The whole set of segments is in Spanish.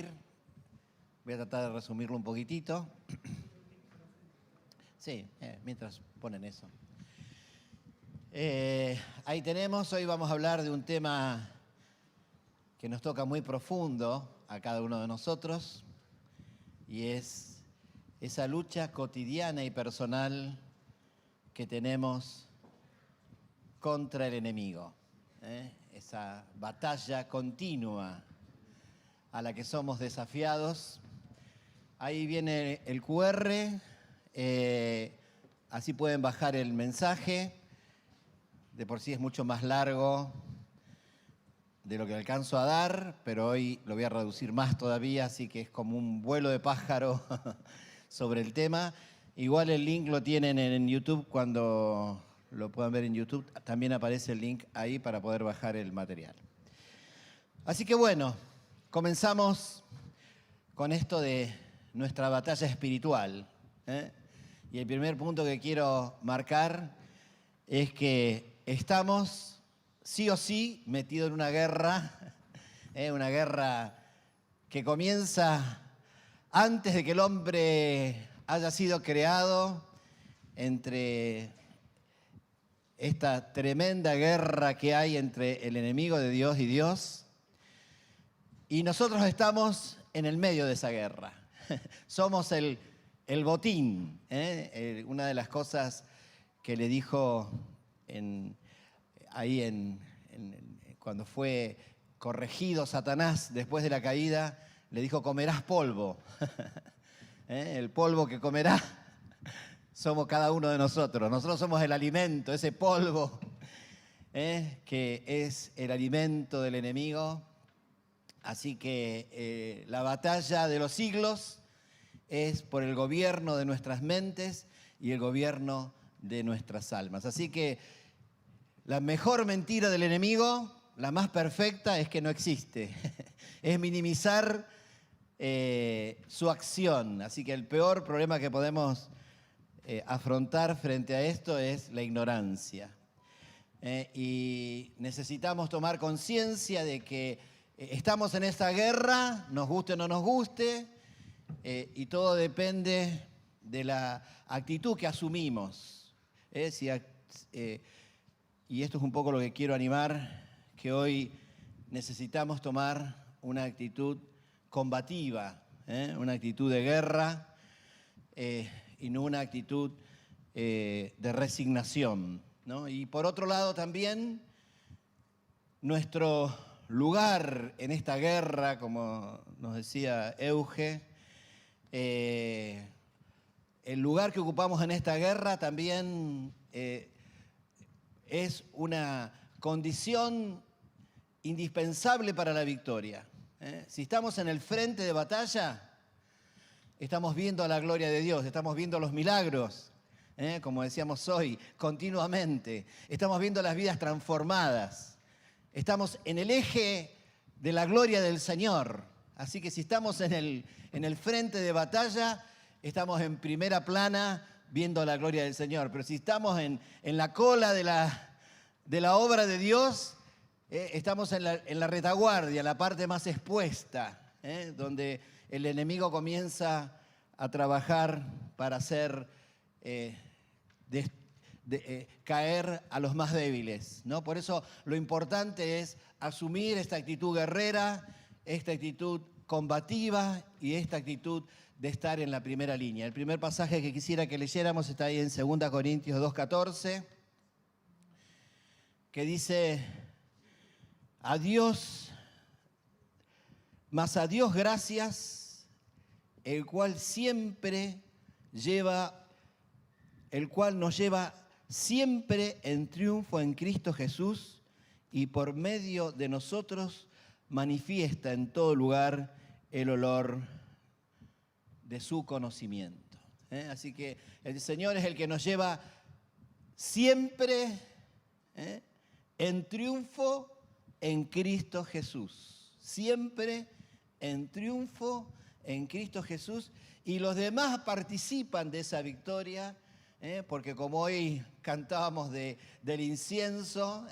Voy a tratar de resumirlo un poquitito. Sí, mientras ponen eso. Ahí tenemos, hoy vamos a hablar de un tema que nos toca muy profundo a cada uno de nosotros y es esa lucha cotidiana y personal que tenemos contra el enemigo, esa batalla continua a la que somos desafiados. Ahí viene el QR, así pueden bajar el mensaje. De por sí es mucho más largo de lo que alcanzo a dar, pero hoy lo voy a reducir más todavía, así que es como un vuelo de pájaro sobre el tema. Igual el link lo tienen en YouTube, cuando lo puedan ver en YouTube, también aparece el link ahí para poder bajar el material. Así que bueno, comenzamos con esto de nuestra batalla espiritual. Y el primer punto que quiero marcar es que estamos sí o sí metidos en una guerra que comienza antes de que el hombre haya sido creado, entre esta tremenda guerra que hay entre el enemigo de Dios y Dios. Y nosotros estamos en el medio de esa guerra. Somos el botín. Una de las cosas que le dijo cuando fue corregido Satanás después de la caída, le dijo: comerás polvo. El polvo que comerá somos cada uno de nosotros. Nosotros somos el alimento, ese polvo que es el alimento del enemigo. Así que la batalla de los siglos es por el gobierno de nuestras mentes y el gobierno de nuestras almas. Así que la mejor mentira del enemigo, la más perfecta, es que no existe. Es minimizar su acción. Así que el peor problema que podemos afrontar frente a esto es la ignorancia. Y necesitamos tomar conciencia de que estamos en esta guerra, nos guste o no nos guste, y todo depende de la actitud que asumimos. Y esto es un poco lo que quiero animar, que hoy necesitamos tomar una actitud combativa, una actitud de guerra y no una actitud de resignación, ¿no? Y por otro lado también nuestro lugar en esta guerra, como nos decía Euge, el lugar que ocupamos en esta guerra también es una condición indispensable para la victoria. Si estamos en el frente de batalla, estamos viendo la gloria de Dios, estamos viendo los milagros, como decíamos hoy, continuamente. Estamos viendo las vidas transformadas. Estamos en el eje de la gloria del Señor. Así que si estamos en el frente de batalla, estamos en primera plana viendo la gloria del Señor. Pero si estamos en la cola de la obra de Dios, estamos en la retaguardia, en la parte más expuesta, donde el enemigo comienza a trabajar para hacer caer a los más débiles, ¿no? Por eso lo importante es asumir esta actitud guerrera, esta actitud combativa y esta actitud de estar en la primera línea. El primer pasaje que quisiera que leyéramos está ahí en 2 Corintios 2:14, que dice: a Dios gracias, el cual nos lleva siempre en triunfo en Cristo Jesús, y por medio de nosotros manifiesta en todo lugar el olor de su conocimiento. Así que el Señor es el que nos lleva siempre en triunfo en Cristo Jesús. Siempre en triunfo en Cristo Jesús, y los demás participan de esa victoria, porque como hoy cantábamos del incienso,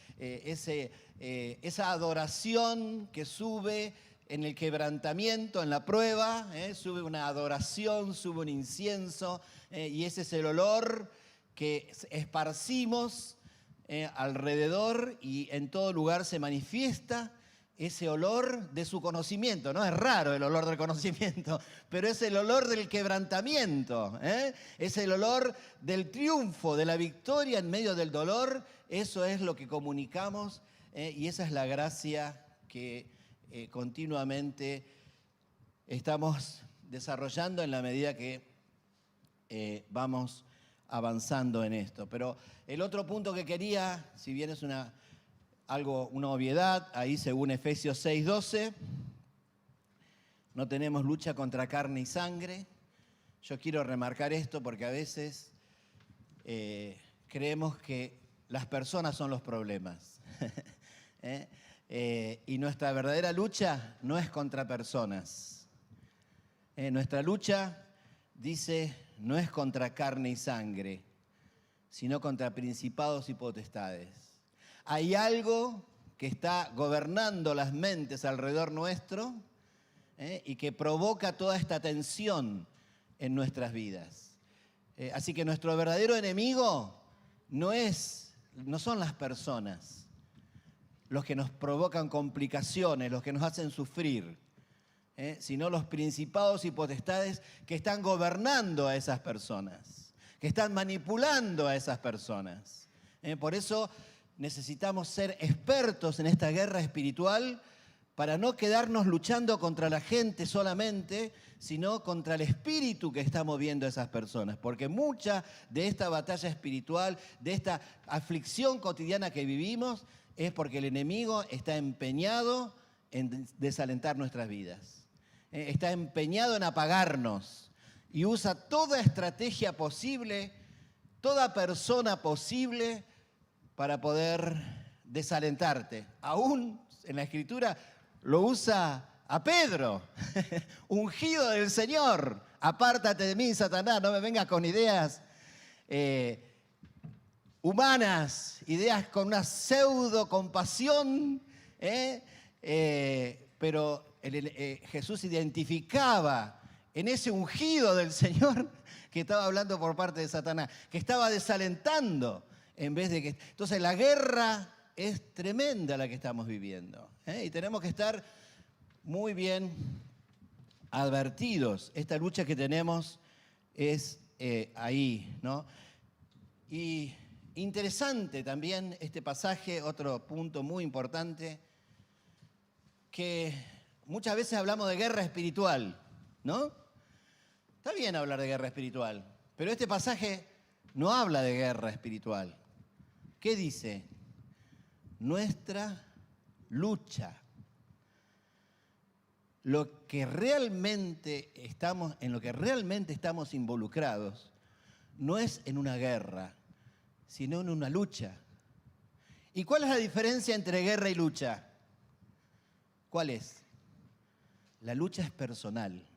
esa adoración que sube en el quebrantamiento, en la prueba, sube una adoración, sube un incienso, y ese es el olor que esparcimos alrededor y en todo lugar se manifiesta ese olor de su conocimiento. No es raro el olor del conocimiento, pero es el olor del quebrantamiento, es el olor del triunfo, de la victoria en medio del dolor. Eso es lo que comunicamos, y esa es la gracia que continuamente estamos desarrollando en la medida que vamos avanzando en esto. Pero el otro punto que quería, si bien es una obviedad, ahí según Efesios 6:12, no tenemos lucha contra carne y sangre. Yo quiero remarcar esto porque a veces creemos que las personas son los problemas. Y nuestra verdadera lucha no es contra personas. Nuestra lucha, dice, no es contra carne y sangre, sino contra principados y potestades. Hay algo que está gobernando las mentes alrededor nuestro, y que provoca toda esta tensión en nuestras vidas. Así que nuestro verdadero enemigo no son las personas los que nos provocan complicaciones, los que nos hacen sufrir, sino los principados y potestades que están gobernando a esas personas, que están manipulando a esas personas. Por eso necesitamos ser expertos en esta guerra espiritual para no quedarnos luchando contra la gente solamente, sino contra el espíritu que está moviendo a esas personas. Porque mucha de esta batalla espiritual, de esta aflicción cotidiana que vivimos, es porque el enemigo está empeñado en desalentar nuestras vidas. Está empeñado en apagarnos y usa toda estrategia posible, toda persona posible para poder desalentarte. Aún en la Escritura lo usa a Pedro, ungido del Señor. Apártate de mí, Satanás, no me vengas con ideas humanas, ideas con una pseudo compasión, pero Jesús identificaba en ese ungido del Señor que estaba hablando por parte de Satanás, que estaba desalentando en vez de que... Entonces la guerra es tremenda la que estamos viviendo, y tenemos que estar muy bien advertidos. Esta lucha que tenemos es ahí, ¿no? Y interesante también este pasaje, otro punto muy importante, que muchas veces hablamos de guerra espiritual, ¿no? Está bien hablar de guerra espiritual, pero este pasaje no habla de guerra espiritual. ¿Qué dice? Nuestra lucha. En lo que realmente estamos involucrados no es en una guerra, sino en una lucha. ¿Y cuál es la diferencia entre guerra y lucha? ¿Cuál es? La lucha es personal.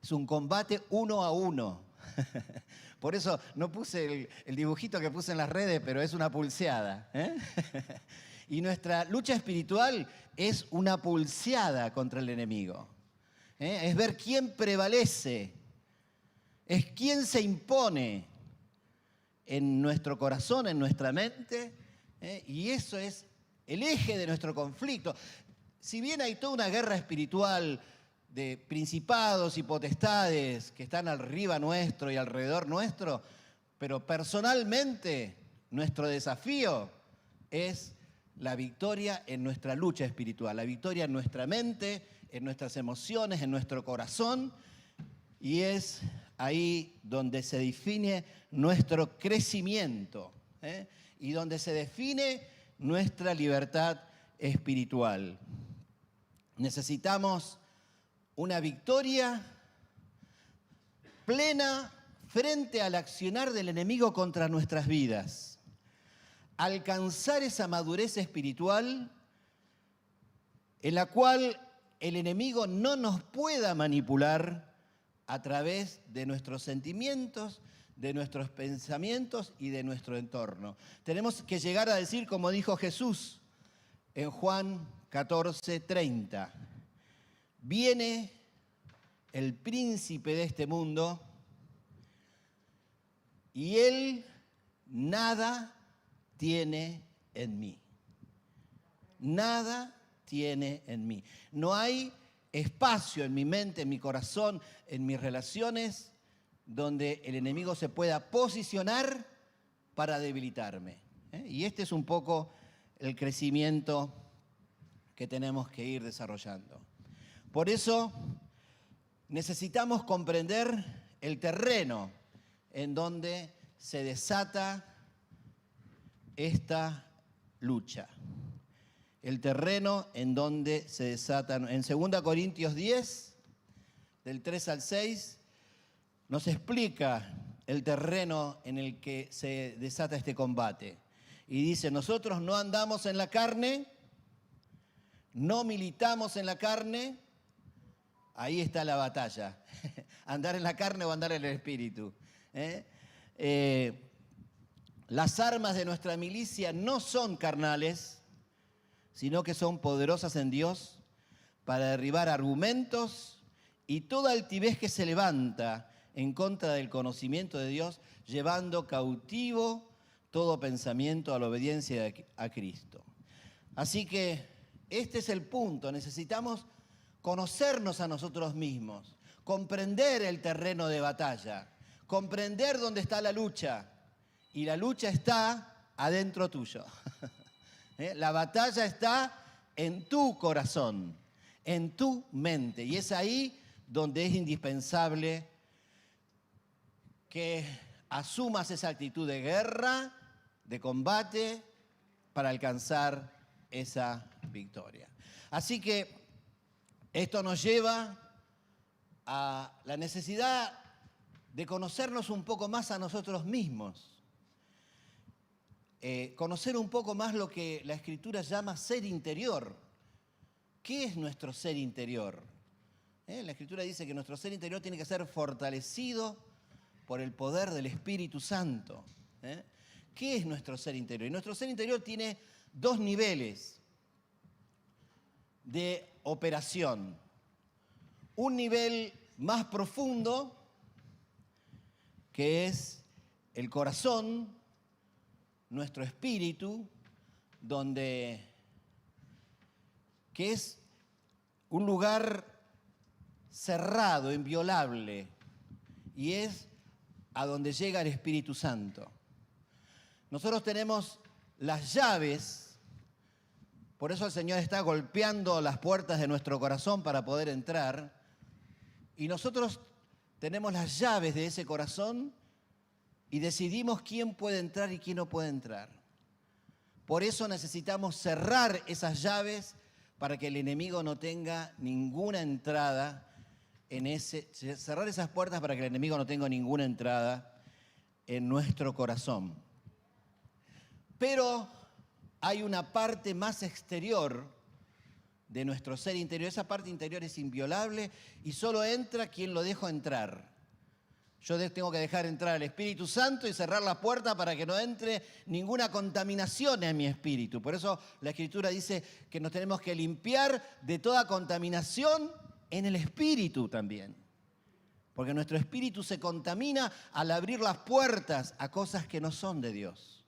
Es un combate 1 a 1. Por eso no puse el dibujito que puse en las redes, pero es una pulseada. Y nuestra lucha espiritual es una pulseada contra el enemigo. Es ver quién prevalece, es quién se impone en nuestro corazón, en nuestra mente, y eso es el eje de nuestro conflicto. Si bien hay toda una guerra espiritual de principados y potestades que están arriba nuestro y alrededor nuestro, pero personalmente nuestro desafío es la victoria en nuestra lucha espiritual, la victoria en nuestra mente, en nuestras emociones, en nuestro corazón, y es ahí donde se define nuestro crecimiento, y donde se define nuestra libertad espiritual. Necesitamos una victoria plena frente al accionar del enemigo contra nuestras vidas. Alcanzar esa madurez espiritual en la cual el enemigo no nos pueda manipular a través de nuestros sentimientos, de nuestros pensamientos y de nuestro entorno. Tenemos que llegar a decir, como dijo Jesús en Juan 14:30, viene el príncipe de este mundo y él nada tiene en mí. Nada tiene en mí. No hay espacio en mi mente, en mi corazón, en mis relaciones, donde el enemigo se pueda posicionar para debilitarme. Y este es un poco el crecimiento que tenemos que ir desarrollando. Por eso necesitamos comprender el terreno en donde se desata esta lucha. El terreno en donde se desata. En 2 Corintios 10, del 3 al 6, nos explica el terreno en el que se desata este combate. Y dice, nosotros no andamos en la carne, no militamos en la carne. Ahí está la batalla. Andar en la carne o andar en el espíritu. Las armas de nuestra milicia no son carnales, sino que son poderosas en Dios para derribar argumentos y toda altivez que se levanta en contra del conocimiento de Dios, llevando cautivo todo pensamiento a la obediencia a Cristo. Así que este es el punto. Necesitamos conocernos a nosotros mismos, comprender el terreno de batalla, comprender dónde está la lucha. Y la lucha está adentro tuyo. La batalla está en tu corazón, en tu mente. Y es ahí donde es indispensable que asumas esa actitud de guerra, de combate, para alcanzar esa victoria. Así que esto nos lleva a la necesidad de conocernos un poco más a nosotros mismos. Conocer un poco más lo que la Escritura llama ser interior. ¿Qué es nuestro ser interior? La Escritura dice que nuestro ser interior tiene que ser fortalecido por el poder del Espíritu Santo. ¿Qué es nuestro ser interior? Y nuestro ser interior tiene dos niveles de operación. Un nivel más profundo, que es el corazón, nuestro espíritu, que es un lugar cerrado, inviolable, y es a donde llega el Espíritu Santo. Nosotros tenemos las llaves, por eso el Señor está golpeando las puertas de nuestro corazón para poder entrar, y nosotros tenemos las llaves de ese corazón y decidimos quién puede entrar y quién no puede entrar. Por eso necesitamos cerrar esas llaves para que el enemigo no tenga ninguna entrada cerrar esas puertas para que el enemigo no tenga ninguna entrada en nuestro corazón. Pero hay una parte más exterior de nuestro ser interior. Esa parte interior es inviolable y solo entra quien lo dejo entrar. Yo tengo que dejar entrar al Espíritu Santo y cerrar la puerta para que no entre ninguna contaminación en mi espíritu. Por eso la Escritura dice que nos tenemos que limpiar de toda contaminación en el espíritu también. Porque nuestro espíritu se contamina al abrir las puertas a cosas que no son de Dios,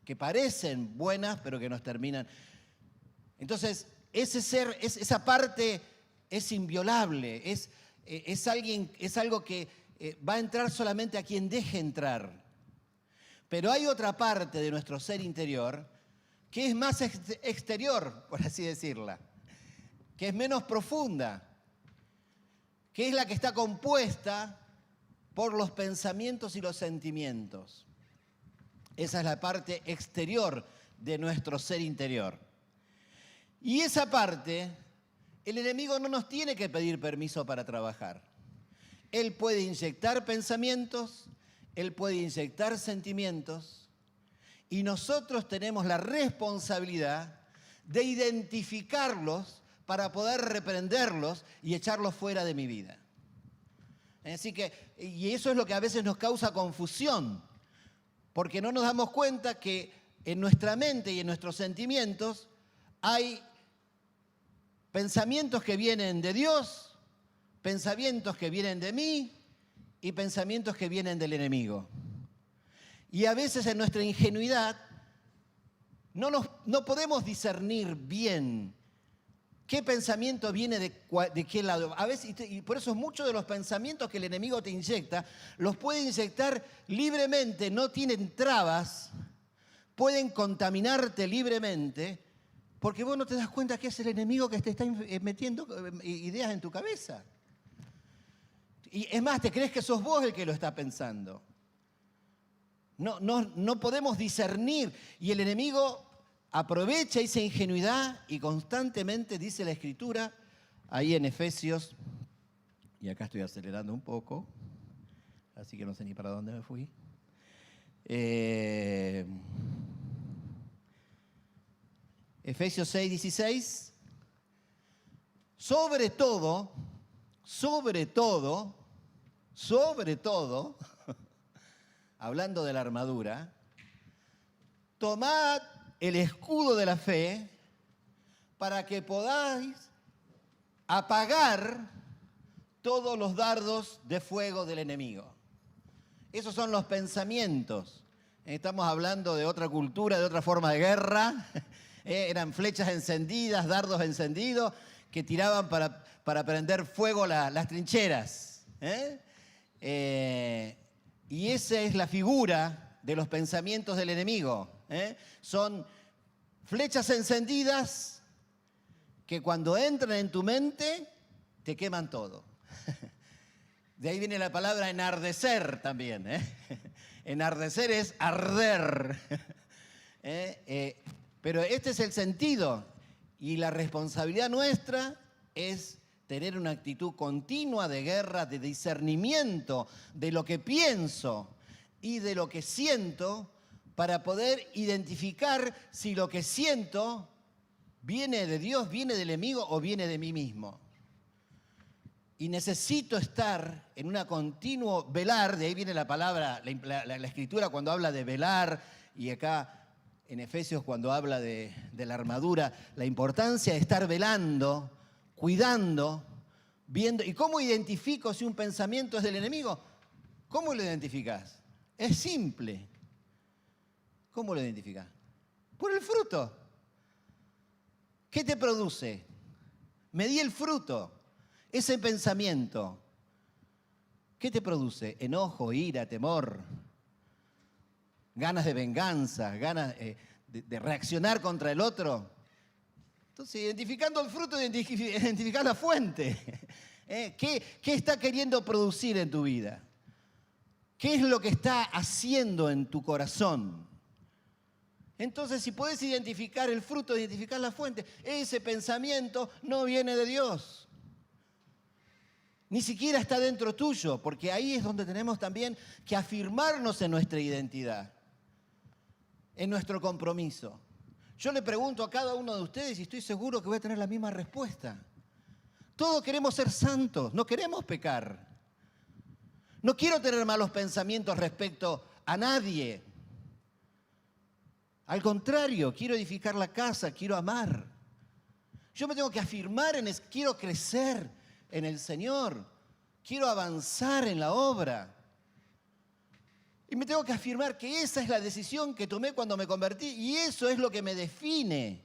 que parecen buenas pero que nos terminan. Entonces, esa parte es inviolable, es algo que va a entrar solamente a quien deje entrar. Pero hay otra parte de nuestro ser interior que es más exterior, por así decirla, que es menos profunda, que es la que está compuesta por los pensamientos y los sentimientos. Esa es la parte exterior de nuestro ser interior. Y esa parte, el enemigo no nos tiene que pedir permiso para trabajar. Él puede inyectar pensamientos, él puede inyectar sentimientos, y nosotros tenemos la responsabilidad de identificarlos para poder reprenderlos y echarlos fuera de mi vida. Así que, y eso es lo que a veces nos causa confusión, porque no nos damos cuenta que en nuestra mente y en nuestros sentimientos hay Pensamientos que vienen de Dios, pensamientos que vienen de mí y pensamientos que vienen del enemigo. Y a veces en nuestra ingenuidad no podemos discernir bien qué pensamiento viene de qué lado. A veces, y por eso muchos de los pensamientos que el enemigo te inyecta, los puede inyectar libremente, no tienen trabas, pueden contaminarte libremente, porque vos no te das cuenta que es el enemigo que te está metiendo ideas en tu cabeza. Y es más, te crees que sos vos el que lo está pensando. No podemos discernir. Y el enemigo aprovecha esa ingenuidad y constantemente dice la Escritura, ahí en Efesios, y acá estoy acelerando un poco, así que no sé ni para dónde me fui. Efesios 6, 16. Sobre todo, hablando de la armadura, tomad el escudo de la fe para que podáis apagar todos los dardos de fuego del enemigo. Esos son los pensamientos. Estamos hablando de otra cultura, de otra forma de guerra. Eran flechas encendidas, dardos encendidos que tiraban para prender fuego las trincheras. Y esa es la figura de los pensamientos del enemigo. Son flechas encendidas que cuando entran en tu mente te queman todo. De ahí viene la palabra enardecer también. Enardecer es arder. Pero este es el sentido y la responsabilidad nuestra es tener una actitud continua de guerra, de discernimiento de lo que pienso y de lo que siento para poder identificar si lo que siento viene de Dios, viene del enemigo o viene de mí mismo. Y necesito estar en una continuo velar, de ahí viene la palabra, la Escritura cuando habla de velar, y acá en Efesios cuando habla de la armadura, la importancia de estar velando, cuidando, viendo. ¿Y cómo identifico si un pensamiento es del enemigo? ¿Cómo lo identificás? Es simple. ¿Cómo lo identificás? Por el fruto. ¿Qué te produce? Medí el fruto. Ese pensamiento, ¿qué te produce? Enojo, ira, temor, ganas de venganza, ganas de reaccionar contra el otro. Entonces, identificando el fruto, identificar la fuente. ¿Qué está queriendo producir en tu vida? ¿Qué es lo que está haciendo en tu corazón? Entonces, si puedes identificar el fruto, identificar la fuente, ese pensamiento no viene de Dios. Ni siquiera está dentro tuyo, porque ahí es donde tenemos también que afirmarnos en nuestra identidad, en nuestro compromiso. Yo le pregunto a cada uno de ustedes y estoy seguro que voy a tener la misma respuesta. Todos queremos ser santos, no queremos pecar. No quiero tener malos pensamientos respecto a nadie. Al contrario, quiero edificar la casa, quiero amar. Yo me tengo que afirmar en eso, quiero crecer en el Señor, quiero avanzar en la obra. Y me tengo que afirmar que esa es la decisión que tomé cuando me convertí y eso es lo que me define.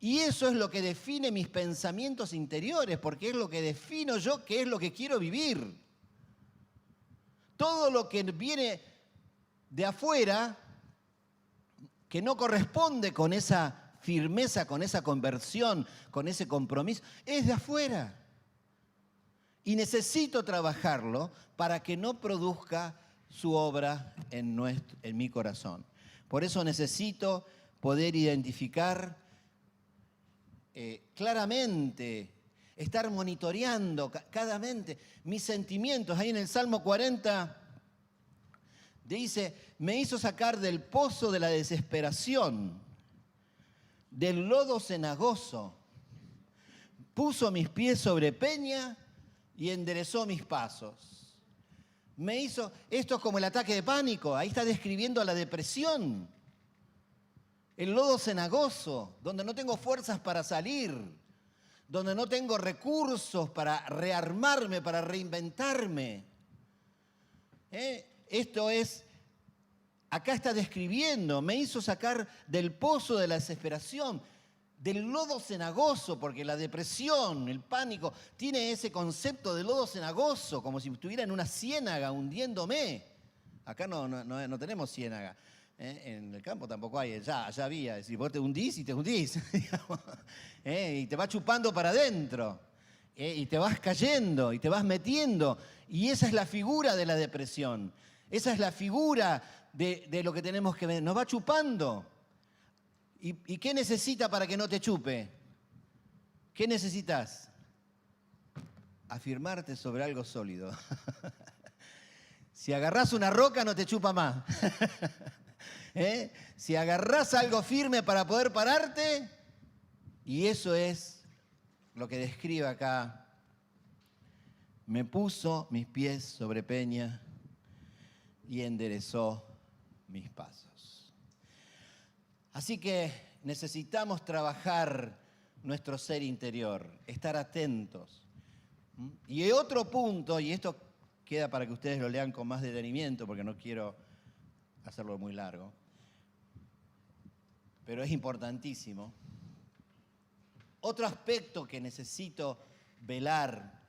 Y eso es lo que define mis pensamientos interiores, porque es lo que defino yo qué es lo que quiero vivir. Todo lo que viene de afuera, que no corresponde con esa firmeza, con esa conversión, con ese compromiso, es de afuera. Y necesito trabajarlo para que no produzca su obra en mi corazón. Por eso necesito poder identificar claramente, estar monitoreando cada mente mis sentimientos. Ahí en el Salmo 40 dice, me hizo sacar del pozo de la desesperación, del lodo cenagoso, puso mis pies sobre peña y enderezó mis pasos. Esto es como el ataque de pánico, ahí está describiendo la depresión. el lodo cenagoso, donde no tengo fuerzas para salir, donde no tengo recursos para rearmarme, para reinventarme. Esto es, acá está describiendo, me hizo sacar del pozo de la desesperación, del lodo cenagoso, porque la depresión, el pánico, tiene ese concepto de lodo cenagoso, como si estuviera en una ciénaga hundiéndome. Acá no tenemos ciénaga. En el campo tampoco hay, allá había. Es decir, vos te hundís y te hundís. Digamos. Y te va chupando para adentro. Y te vas cayendo y te vas metiendo. Y esa es la figura de la depresión. Esa es la figura de lo que tenemos que ver. Nos va chupando. ¿Y qué necesita para que no te chupe? ¿Qué necesitas? Afirmarte sobre algo sólido. Si agarrás una roca no te chupa más. Si agarrás algo firme para poder pararte, y eso es lo que describe acá. Me puso mis pies sobre peña y enderezó mis pasos. Así que necesitamos trabajar nuestro ser interior, estar atentos. Y otro punto, y esto queda para que ustedes lo lean con más detenimiento, porque no quiero hacerlo muy largo, pero es importantísimo. Otro aspecto que necesito velar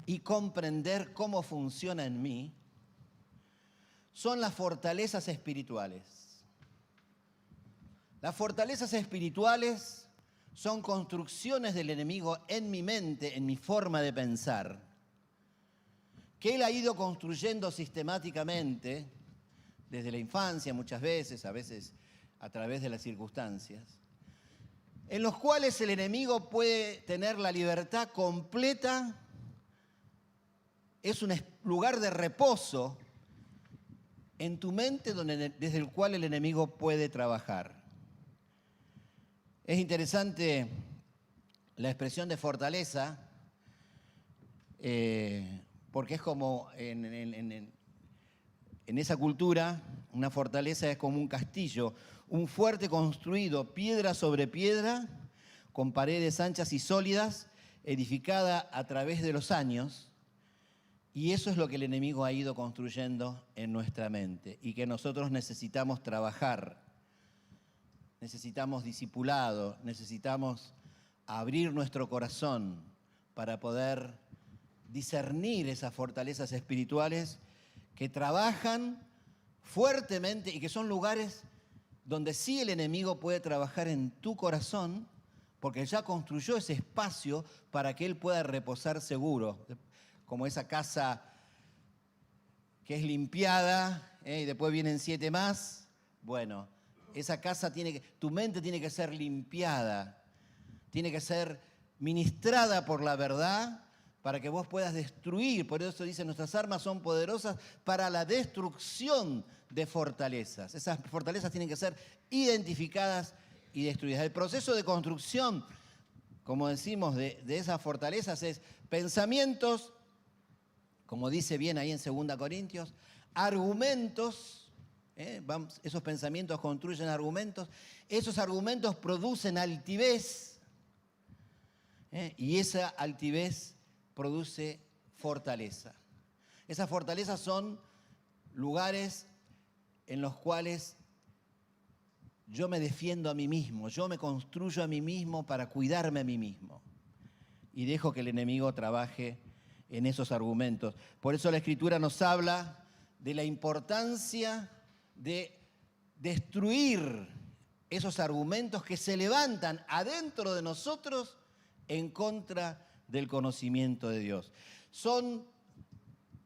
y comprender cómo funciona en mí son las fortalezas espirituales. Las fortalezas espirituales son construcciones del enemigo en mi mente, en mi forma de pensar, que él ha ido construyendo sistemáticamente desde la infancia muchas veces, a veces a través de las circunstancias, en los cuales el enemigo puede tener la libertad completa, es un lugar de reposo en tu mente desde el cual el enemigo puede trabajar. Es interesante la expresión de fortaleza, porque es como en esa cultura, una fortaleza es como un castillo, un fuerte construido piedra sobre piedra, con paredes anchas y sólidas, edificada a través de los años. Y eso es lo que el enemigo ha ido construyendo en nuestra mente y que nosotros necesitamos trabajar. Necesitamos discipulado, necesitamos abrir nuestro corazón para poder discernir esas fortalezas espirituales que trabajan fuertemente y que son lugares donde sí el enemigo puede trabajar en tu corazón, porque ya construyó ese espacio para que él pueda reposar seguro, como esa casa que es limpiada, y después vienen 7 más. Bueno, esa casa tu mente tiene que ser limpiada, tiene que ser ministrada por la verdad para que vos puedas destruir. Por eso dice, nuestras armas son poderosas para la destrucción de fortalezas. Esas fortalezas tienen que ser identificadas y destruidas. El proceso de construcción, como decimos, de esas fortalezas es pensamientos, como dice bien ahí en 2 Corintios, argumentos. Esos pensamientos construyen argumentos, esos argumentos producen altivez, y esa altivez produce fortaleza. Esas fortalezas son lugares en los cuales yo me defiendo a mí mismo, yo me construyo a mí mismo para cuidarme a mí mismo y dejo que el enemigo trabaje en esos argumentos. Por eso la Escritura nos habla de la importancia de destruir esos argumentos que se levantan adentro de nosotros en contra del conocimiento de Dios. Son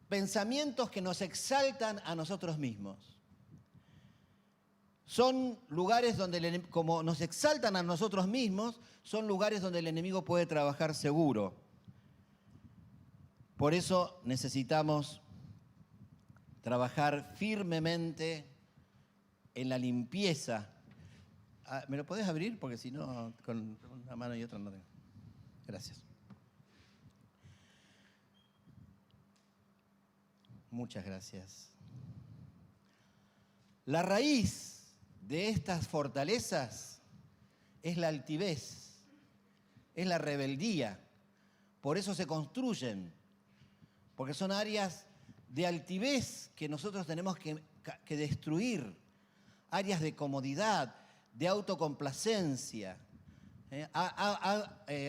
pensamientos que nos exaltan a nosotros mismos. Son lugares donde, como nos exaltan a nosotros mismos, son lugares donde el enemigo puede trabajar seguro. Por eso necesitamos trabajar firmemente en la limpieza. ¿Me lo podés abrir? Porque si no, con una mano y otra no tengo. Gracias. Muchas gracias. La raíz de estas fortalezas es la altivez, es la rebeldía. Por eso se construyen, porque son áreas de altivez que nosotros tenemos que destruir, áreas de comodidad, de autocomplacencia,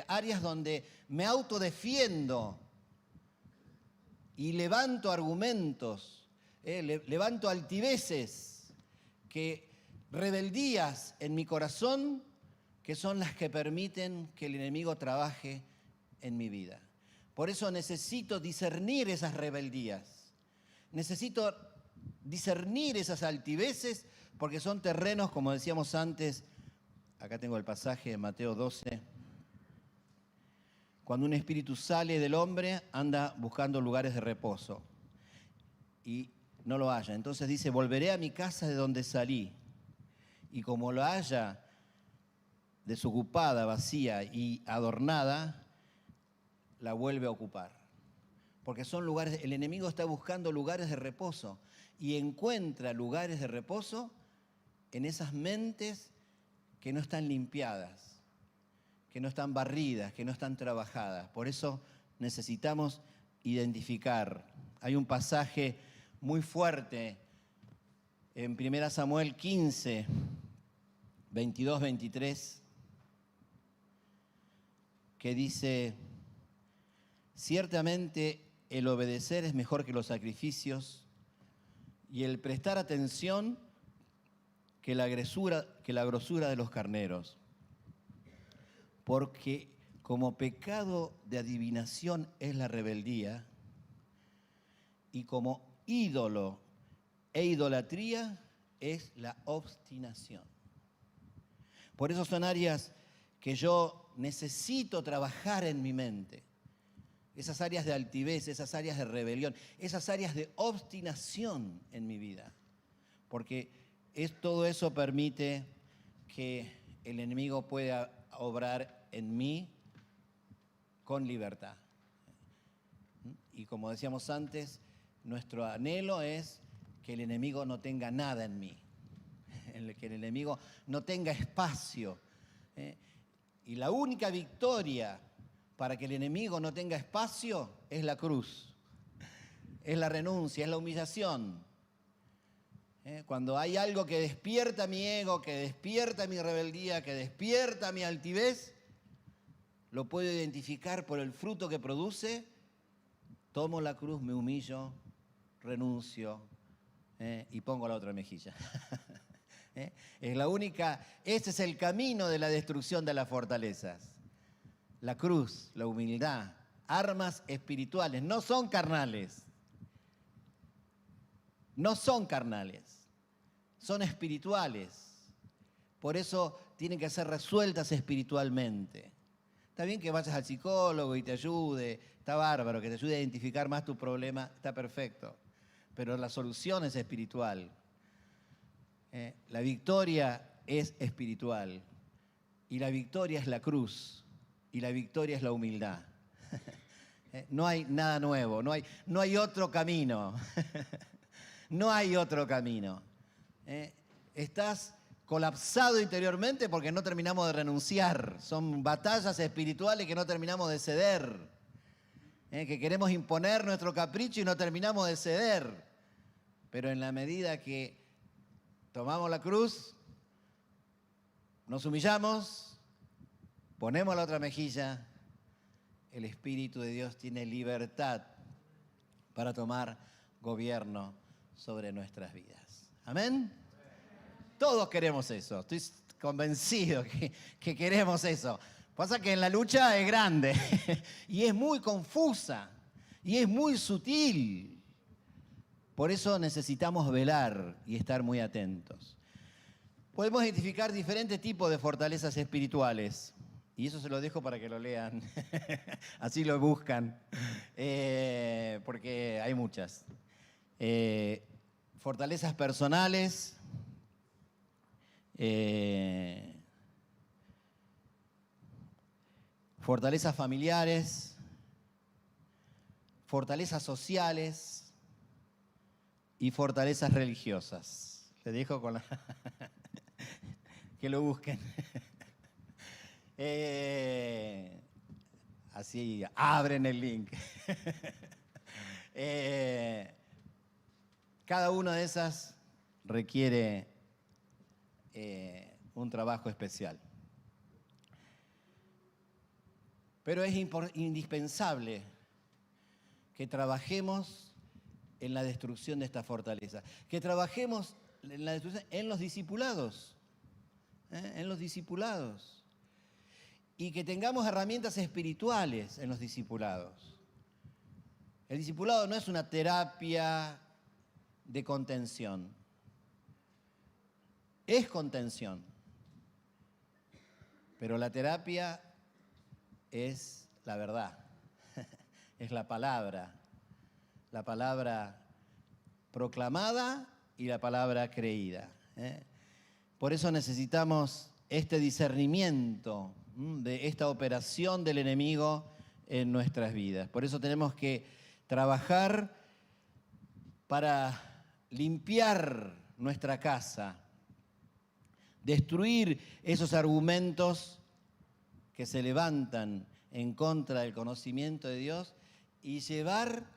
áreas donde me autodefiendo y levanto argumentos, levanto altiveces, rebeldías en mi corazón, que son las que permiten que el enemigo trabaje en mi vida. Por eso necesito discernir esas rebeldías. Necesito discernir esas altiveces, porque son terrenos, como decíamos antes, acá tengo el pasaje de Mateo 12. Cuando un espíritu sale del hombre, anda buscando lugares de reposo y no lo halla. Entonces dice, volveré a mi casa de donde salí, y como lo haya desocupada, vacía y adornada, la vuelve a ocupar. Porque son lugares, el enemigo está buscando lugares de reposo y encuentra lugares de reposo en esas mentes que no están limpiadas, que no están barridas, que no están trabajadas. Por eso necesitamos identificar. Hay un pasaje muy fuerte en 1 Samuel 15, 22, 23, que dice, ciertamente el obedecer es mejor que los sacrificios y el prestar atención que la grosura de los carneros. Porque como pecado de adivinación es la rebeldía, y como ídolo e idolatría es la obstinación. Por eso son áreas que yo necesito trabajar en mi mente. Esas áreas de altivez, esas áreas de rebelión, esas áreas de obstinación en mi vida. Porque todo eso permite que el enemigo pueda obrar en mí con libertad. Y como decíamos antes, nuestro anhelo es que el enemigo no tenga nada en mí, que el enemigo no tenga espacio. Y la única victoria para que el enemigo no tenga espacio es la cruz, es la renuncia, es la humillación. Cuando hay algo que despierta mi ego, que despierta mi rebeldía, que despierta mi altivez, lo puedo identificar por el fruto que produce. Tomo la cruz, me humillo, renuncio y pongo la otra mejilla. Es la única, ese es el camino de la destrucción de las fortalezas. La cruz, la humildad, armas espirituales, no son carnales. No son carnales, son espirituales. Por eso tienen que ser resueltas espiritualmente. Está bien que vayas al psicólogo y te ayude, está bárbaro, que te ayude a identificar más tu problema, está perfecto. Pero la solución es espiritual. La victoria es espiritual. Y la victoria es la cruz. Y la victoria es la humildad. No hay nada nuevo, no hay otro camino. No hay otro camino. Estás colapsado interiormente porque no terminamos de renunciar. Son batallas espirituales que no terminamos de ceder. Que queremos imponer nuestro capricho y no terminamos de ceder. Pero en la medida que tomamos la cruz, nos humillamos, ponemos la otra mejilla, el Espíritu de Dios tiene libertad para tomar gobierno sobre nuestras vidas. ¿Amén? Todos queremos eso. Estoy convencido que queremos eso. Pasa que en la lucha es grande y es muy confusa y es muy sutil. Por eso necesitamos velar y estar muy atentos. Podemos identificar diferentes tipos de fortalezas espirituales. Y eso se lo dejo para que lo lean. Así lo buscan. Porque hay muchas. Fortalezas personales. Fortalezas familiares. Fortalezas sociales. Y fortalezas religiosas. Le dejo con la... que lo busquen. Así abren el link. Cada una de esas requiere un trabajo especial. Pero es indispensable que trabajemos en la destrucción de esta fortaleza, que trabajemos en la destrucción en los discipulados, en los discipulados, y que tengamos herramientas espirituales en los discipulados. El discipulado no es una terapia de contención, es contención, pero la terapia es la verdad, es la palabra proclamada y la palabra creída. Por eso necesitamos este discernimiento de esta operación del enemigo en nuestras vidas. Por eso tenemos que trabajar para limpiar nuestra casa, destruir esos argumentos que se levantan en contra del conocimiento de Dios y llevar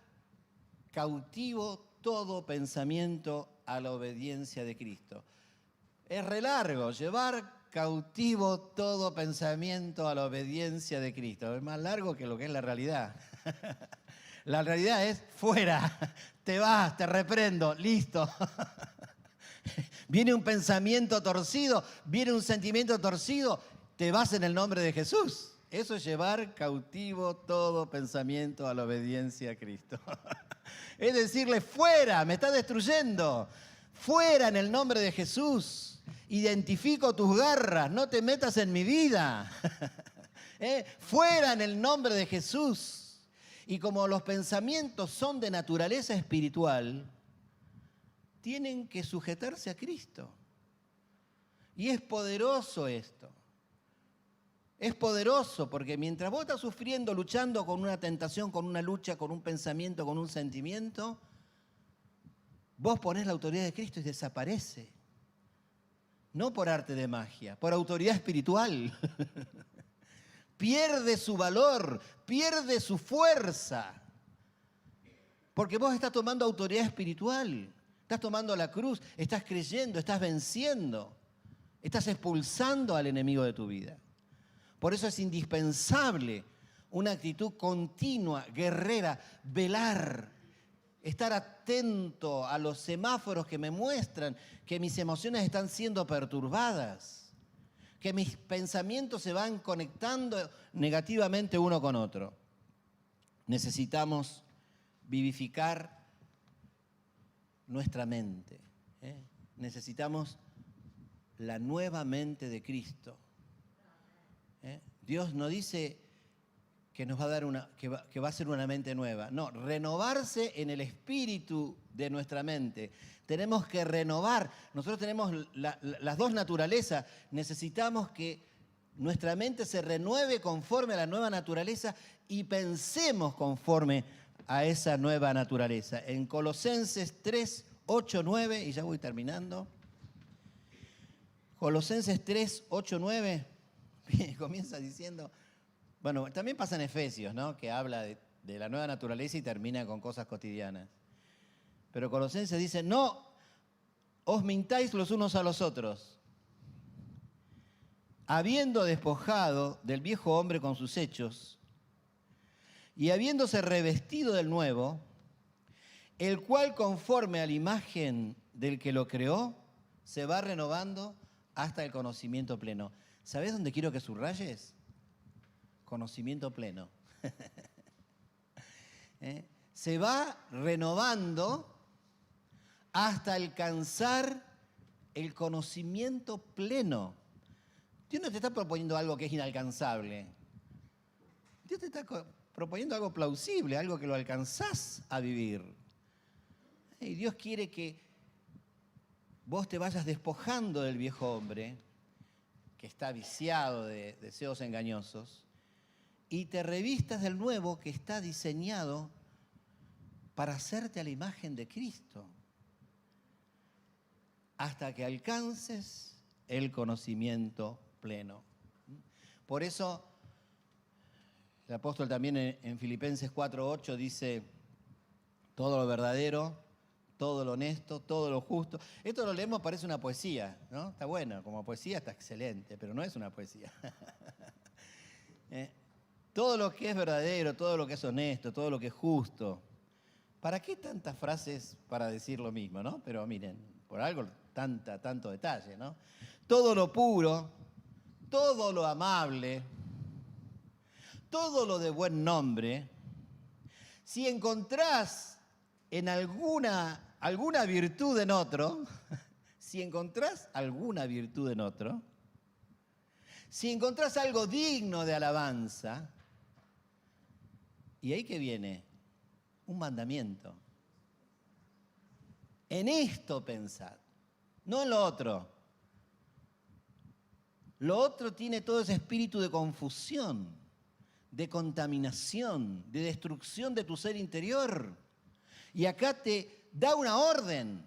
cautivo todo pensamiento a la obediencia de Cristo. Es re largo, llevar cautivo todo pensamiento a la obediencia de Cristo. Es más largo que lo que es la realidad. La realidad es fuera, te vas, te reprendo, listo. Viene un pensamiento torcido, viene un sentimiento torcido, te vas en el nombre de Jesús. Eso es llevar cautivo todo pensamiento a la obediencia a Cristo. Es decirle, fuera, me está destruyendo. Fuera en el nombre de Jesús. Identifico tus garras, no te metas en mi vida. Fuera en el nombre de Jesús. Y como los pensamientos son de naturaleza espiritual, tienen que sujetarse a Cristo. Y es poderoso esto. Es poderoso porque mientras vos estás sufriendo, luchando con una tentación, con una lucha, con un pensamiento, con un sentimiento, vos ponés la autoridad de Cristo y desaparece. No por arte de magia, por autoridad espiritual. Pierde su valor, pierde su fuerza. Porque vos estás tomando autoridad espiritual. Estás tomando la cruz, estás creyendo, estás venciendo. Estás expulsando al enemigo de tu vida. Por eso es indispensable una actitud continua, guerrera, velar, estar atento a los semáforos que me muestran que mis emociones están siendo perturbadas, que mis pensamientos se van conectando negativamente uno con otro. Necesitamos vivificar nuestra mente. Necesitamos la nueva mente de Cristo. Dios no dice que nos va a dar que va a ser una mente nueva. No, renovarse en el espíritu de nuestra mente. Tenemos que renovar. Nosotros tenemos las dos naturalezas. Necesitamos que nuestra mente se renueve conforme a la nueva naturaleza y pensemos conforme a esa nueva naturaleza. En Colosenses 3, 8, 9, y ya voy terminando. Colosenses 3, 8, 9, comienza diciendo, bueno, también pasa en Efesios, ¿no? Que habla de la nueva naturaleza y termina con cosas cotidianas. Pero Colosenses dice, no os mintáis los unos a los otros, habiendo despojado del viejo hombre con sus hechos y habiéndose revestido del nuevo, el cual conforme a la imagen del que lo creó, se va renovando hasta el conocimiento pleno. ¿Sabés dónde quiero que subrayes? Conocimiento pleno. Se va renovando hasta alcanzar el conocimiento pleno. Dios no te está proponiendo algo que es inalcanzable. Dios te está proponiendo algo plausible, algo que lo alcanzás a vivir. Y Dios quiere que vos te vayas despojando del viejo hombre, que está viciado de deseos engañosos, y te revistas del nuevo que está diseñado para hacerte a la imagen de Cristo, hasta que alcances el conocimiento pleno. Por eso, el apóstol también en Filipenses 4:8 dice, todo lo verdadero, todo lo honesto, todo lo justo. Esto lo leemos, parece una poesía, ¿no? Está bueno, como poesía está excelente, pero no es una poesía. Todo lo que es verdadero, todo lo que es honesto, todo lo que es justo. ¿Para qué tantas frases para decir lo mismo, no? Pero miren, por algo tanto detalle, ¿no? Todo lo puro, todo lo amable, todo lo de buen nombre. Si encontrás en alguna virtud en otro, si encontrás alguna virtud en otro, si encontrás algo digno de alabanza, ¿y ahí qué viene? Un mandamiento. En esto pensad, no en lo otro. Lo otro tiene todo ese espíritu de confusión, de contaminación, de destrucción de tu ser interior. Y acá te da una orden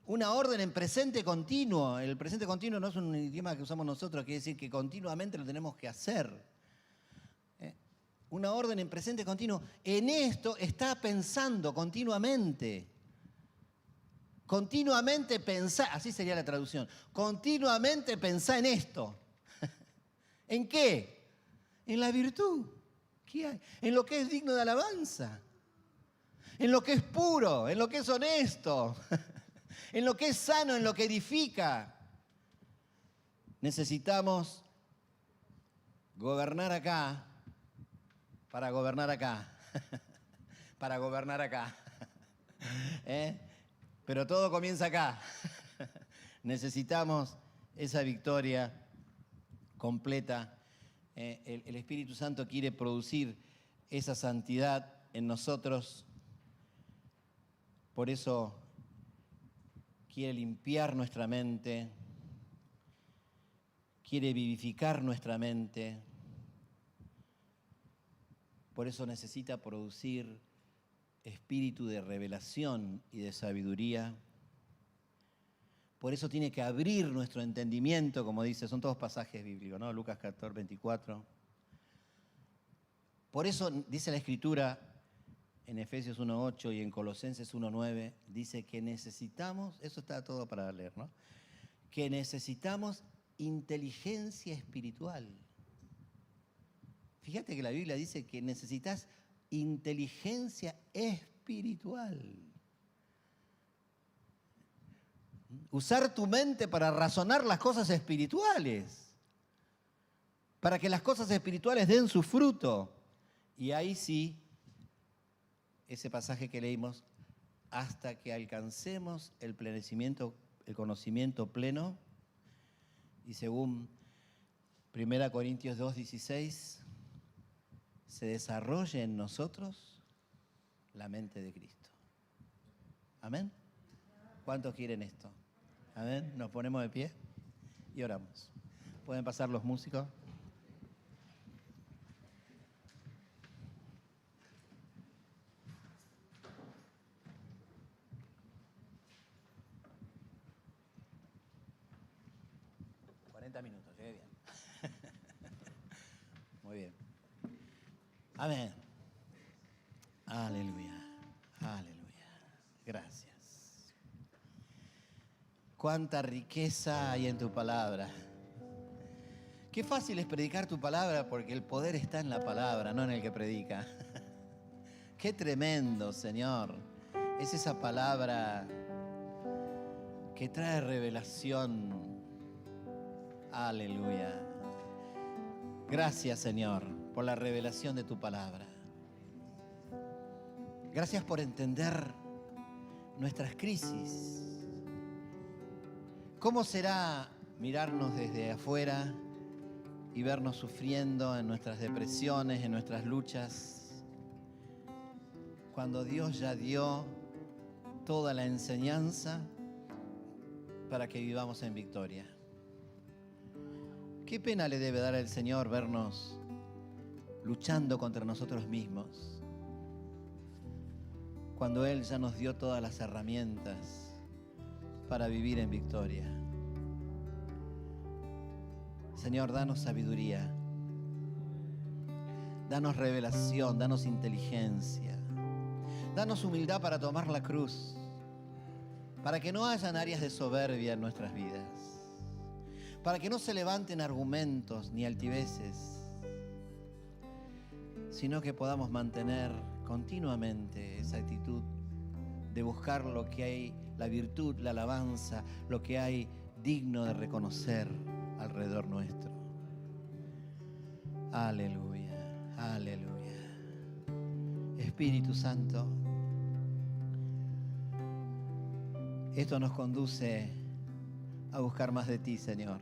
en presente continuo. El presente continuo no es un idioma que usamos nosotros, quiere decir que continuamente lo tenemos que hacer. Una orden en presente continuo. En esto está pensando continuamente. Continuamente pensá, así sería la traducción. Continuamente pensá en esto. ¿En qué? En la virtud. ¿Qué hay? En lo que es digno de alabanza. En lo que es puro, en lo que es honesto. En lo que es sano, en lo que edifica. Necesitamos gobernar acá para gobernar acá. Para gobernar acá. Pero todo comienza acá. Necesitamos esa victoria completa. El Espíritu Santo quiere producir esa santidad en nosotros. Por eso quiere limpiar nuestra mente, quiere vivificar nuestra mente. Por eso necesita producir espíritu de revelación y de sabiduría. Por eso tiene que abrir nuestro entendimiento, como dice, son todos pasajes bíblicos, ¿no? Lucas 14, 24. Por eso dice la Escritura en Efesios 1:8 y en Colosenses 1:9, dice que necesitamos, eso está todo para leer, ¿no? Que necesitamos inteligencia espiritual. Fíjate que la Biblia dice que necesitas inteligencia espiritual. Usar tu mente para razonar las cosas espirituales, para que las cosas espirituales den su fruto. Y ahí sí, ese pasaje que leímos, hasta que alcancemos el conocimiento pleno, y según 1 Corintios 2:16, se desarrolle en nosotros la mente de Cristo. ¿Amén? ¿Cuántos quieren esto? ¿Amén? Nos ponemos de pie y oramos. ¿Pueden pasar los músicos? Minutos, llegué bien. Muy bien. Amén. Aleluya. Aleluya. Gracias. Cuánta riqueza hay en tu palabra. Qué fácil es predicar tu palabra porque el poder está en la palabra, no en el que predica. Qué tremendo, Señor. Es esa palabra que trae revelación. Aleluya. Gracias, Señor, por la revelación de tu palabra. Gracias por entender nuestras crisis. ¿Cómo será mirarnos desde afuera y vernos sufriendo en nuestras depresiones, en nuestras luchas, cuando Dios ya dio toda la enseñanza para que vivamos en victoria? Qué pena le debe dar al Señor vernos luchando contra nosotros mismos, cuando Él ya nos dio todas las herramientas para vivir en victoria. Señor, danos sabiduría, danos revelación, danos inteligencia, danos humildad para tomar la cruz, para que no hayan áreas de soberbia en nuestras vidas, para que no se levanten argumentos ni altiveces, sino que podamos mantener continuamente esa actitud de buscar lo que hay, la virtud, la alabanza, lo que hay digno de reconocer alrededor nuestro. Aleluya, aleluya. Espíritu Santo, esto nos conduce a buscar más de ti, Señor.